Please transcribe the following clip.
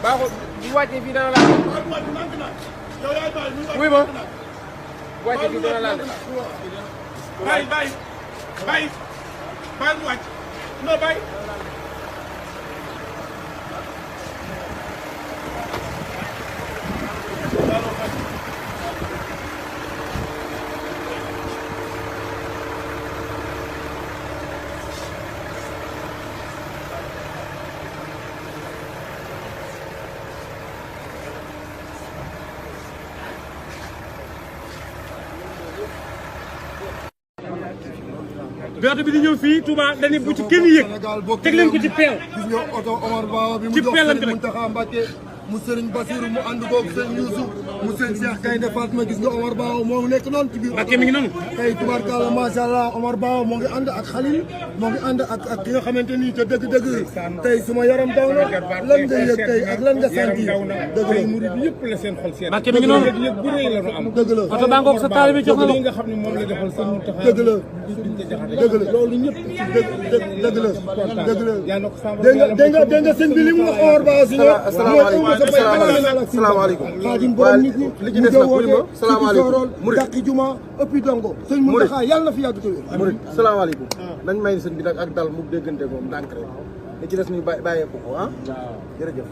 baaxul bu wàccee fii dana laal wuy ma bu wàccee fii dana laal bàyyi mu wàcc non bàyyi bi oto bi di ñëw fii Touba dañuy bu ci kenn yëg teg leen ko ci peel. gis nga oto Omar Ba bi mu jox Serigne Mountakha Mbacké mu Serigne Bassirou mu ànd koog Serigne Youssou mu Serigne Cheikh Gaïndé Fatma gis nga Omar Ba moo nekk noonu ci biir. Mbacké mi ngi noonu. tey tubaarkalla macha allah Omar Ba moo ngi ànd ak Khalil moo ngi ànd ak ki nga xamante ni te dëgg-dëgg tey suma yaram daw na lan nga yëg tey ak lan nga sentir dëgg la murid yëpp la seen xol seen. Mbacké mi ngi noonu. yëg bu rëy la ñu am. dëgg la oto baa ngoog sa taal bi jox na la nga xam ne moom la defal Serigne Mountakha. dëgg la dëgg la loolu ñëpp dëgg la dëgg la dégg nga sëñ bi li mu wax Omar Ba si nga salaamaaleykum xaadim borom nit ñi li ci des nag muri ma salaamaaleykum murid dàqi juma ëppi dongo sëñ Mountakha yàlla na fi yàgg tawé murid salaamaaleykum nañ may sëñ bi nag ak dal mu déggante moom ndànk rek li ci des ñu bàyyeeku ko ah jërëjëf